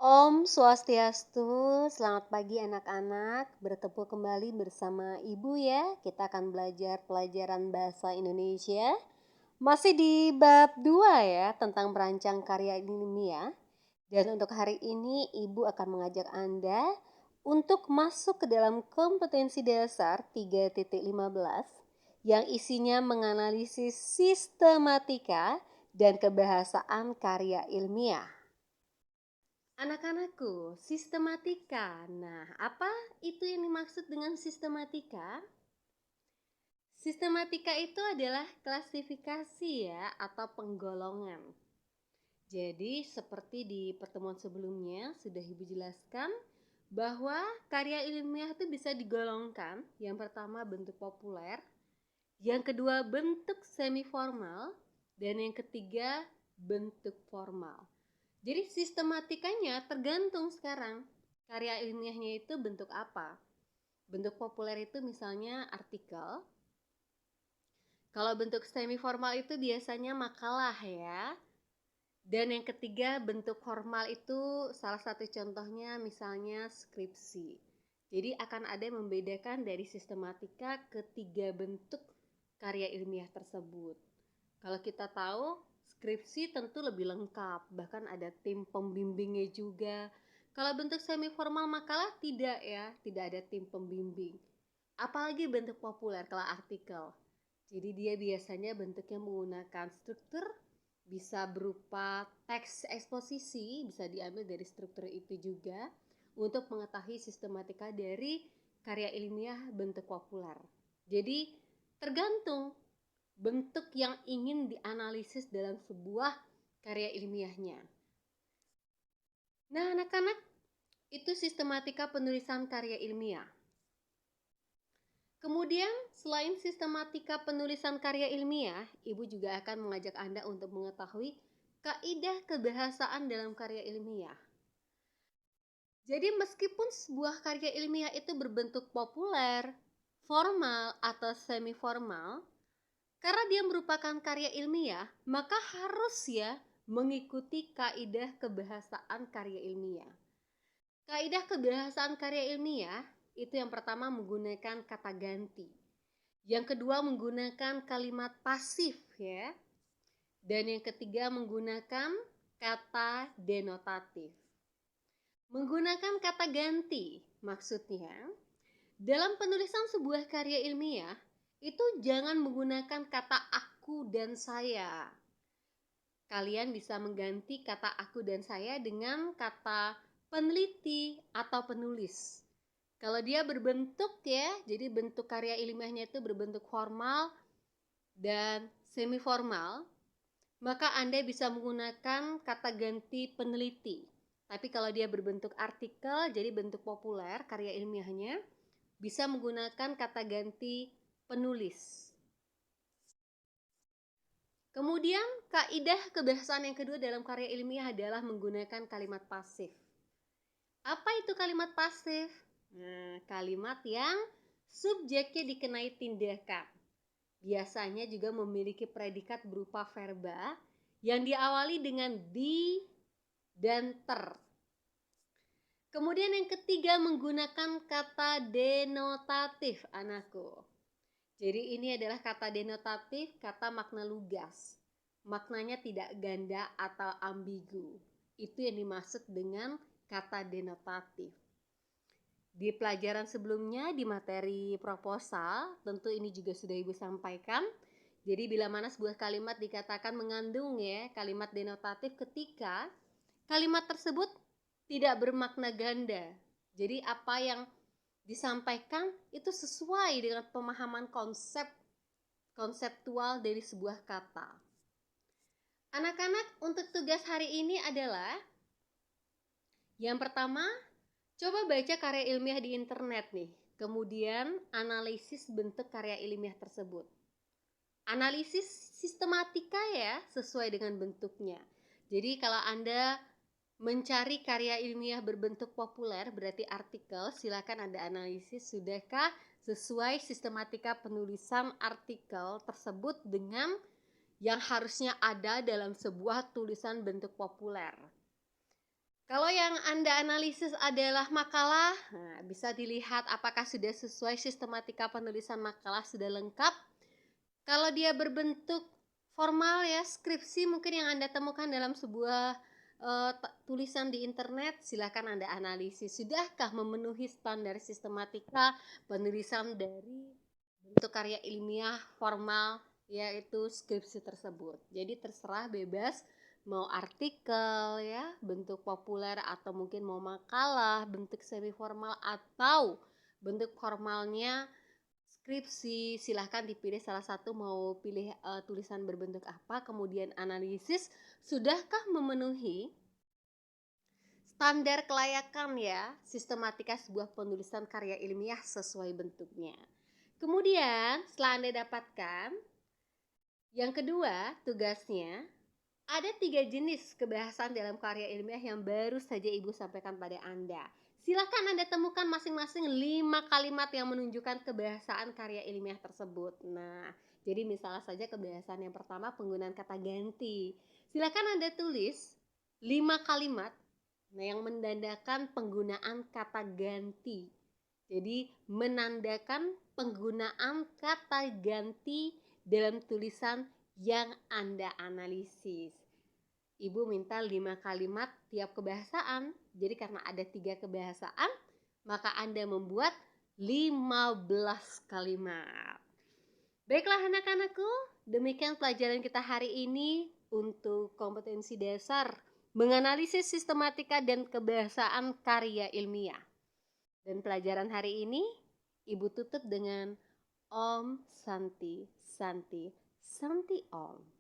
Om Swastiastu, selamat pagi anak-anak. Bertemu kembali bersama Ibu ya. Kita akan belajar pelajaran bahasa Indonesia. Masih di bab 2 ya, tentang merancang karya ilmiah. Dan untuk hari ini Ibu akan mengajak Anda untuk masuk ke dalam kompetensi dasar 3.15 yang isinya menganalisis sistematika dan kebahasaan karya ilmiah. Anak-anakku, sistematika. Nah, apa itu yang dimaksud dengan sistematika? Sistematika itu adalah klasifikasi ya atau penggolongan. Jadi seperti di pertemuan sebelumnya sudah Ibu jelaskan bahwa karya ilmiah itu bisa digolongkan. Yang pertama bentuk populer, yang kedua bentuk semi formal, dan yang ketiga bentuk formal. Jadi sistematikanya tergantung sekarang karya ilmiahnya itu bentuk apa. Bentuk populer itu misalnya artikel. Kalau bentuk semi formal itu biasanya makalah ya. Dan yang ketiga bentuk formal itu salah satu contohnya misalnya skripsi. Jadi akan ada yang membedakan dari sistematika ketiga bentuk karya ilmiah tersebut. Kalau kita tahu skripsi tentu lebih lengkap, bahkan ada tim pembimbingnya juga. Kalau bentuk semi formal makalah tidak ya, tidak ada tim pembimbing. Apalagi bentuk populer kalau artikel. Jadi dia biasanya bentuknya menggunakan struktur, bisa berupa teks eksposisi, bisa diambil dari struktur itu juga untuk mengetahui sistematika dari karya ilmiah bentuk populer. Jadi tergantung bentuk yang ingin dianalisis dalam sebuah karya ilmiahnya. Nah, anak-anak, itu sistematika penulisan karya ilmiah. Kemudian, selain sistematika penulisan karya ilmiah, Ibu juga akan mengajak Anda untuk mengetahui kaidah kebahasaan dalam karya ilmiah. Jadi, meskipun sebuah karya ilmiah itu berbentuk populer, formal, atau semi formal, karena dia merupakan karya ilmiah, maka harus ya mengikuti kaidah kebahasaan karya ilmiah. Kaidah kebahasaan karya ilmiah itu yang pertama menggunakan kata ganti. Yang kedua menggunakan kalimat pasif ya. Dan yang ketiga menggunakan kata denotatif. Menggunakan kata ganti maksudnya dalam penulisan sebuah karya ilmiah itu jangan menggunakan kata aku dan saya. Kalian bisa mengganti kata aku dan saya dengan kata peneliti atau penulis. Kalau dia berbentuk ya, jadi bentuk karya ilmiahnya itu berbentuk formal dan semi formal, maka Anda bisa menggunakan kata ganti peneliti. Tapi kalau dia berbentuk artikel, jadi bentuk populer karya ilmiahnya, bisa menggunakan kata ganti penulis. Kemudian kaidah kebahasaan yang kedua dalam karya ilmiah adalah menggunakan kalimat pasif. Apa itu kalimat pasif? Nah, kalimat yang subjeknya dikenai tindakan. Biasanya juga memiliki predikat berupa verba yang diawali dengan di dan ter. Kemudian yang ketiga menggunakan kata denotatif, anakku. Jadi ini adalah kata denotatif, kata makna lugas. Maknanya tidak ganda atau ambigu. Itu yang dimaksud dengan kata denotatif. Di pelajaran sebelumnya di materi proposal, tentu ini juga sudah Ibu sampaikan. Jadi bila mana sebuah kalimat dikatakan mengandung ya kalimat denotatif ketika kalimat tersebut tidak bermakna ganda. Jadi apa yang disampaikan itu sesuai dengan pemahaman konseptual dari sebuah kata. Anak-anak, untuk tugas hari ini adalah yang pertama, coba baca karya ilmiah di internet nih. Kemudian analisis bentuk karya ilmiah tersebut. Analisis sistematika ya, sesuai dengan bentuknya. Jadi kalau Anda mencari karya ilmiah berbentuk populer, berarti artikel, silakan Anda analisis sudahkah sesuai sistematika penulisan artikel tersebut dengan yang harusnya ada dalam sebuah tulisan bentuk populer. Kalau yang Anda analisis adalah makalah, nah, bisa dilihat apakah sudah sesuai sistematika penulisan makalah sudah lengkap. Kalau dia berbentuk formal ya, skripsi mungkin yang Anda temukan dalam sebuah tulisan di internet, silakan Anda analisis. Sudahkah memenuhi standar sistematika penulisan dari bentuk karya ilmiah formal yaitu skripsi tersebut. Jadi terserah, bebas mau artikel ya, bentuk populer atau mungkin mau makalah, bentuk semi formal atau bentuk formalnya skripsi, silahkan dipilih salah satu, mau pilih tulisan berbentuk apa, kemudian analisis sudahkah memenuhi standar kelayakan ya sistematika sebuah penulisan karya ilmiah sesuai bentuknya. Kemudian setelah Anda dapatkan, yang kedua tugasnya ada 3 jenis kebahasan dalam karya ilmiah yang baru saja Ibu sampaikan pada Anda. Silakan Anda temukan masing-masing 5 kalimat yang menunjukkan kebahasaan karya ilmiah tersebut. Nah, jadi misalnya saja kebahasaan yang pertama penggunaan kata ganti. Silakan Anda tulis 5 kalimat yang menandakan penggunaan kata ganti. Jadi menandakan penggunaan kata ganti dalam tulisan yang Anda analisis. Ibu minta 5 kalimat tiap kebahasaan. Jadi karena ada 3 kebahasaan, maka Anda membuat 15 kalimat. Baiklah anak-anakku, demikian pelajaran kita hari ini untuk kompetensi dasar menganalisis sistematika dan kebahasaan karya ilmiah. Dan pelajaran hari ini Ibu tutup dengan Om Santi Santi Santi Om.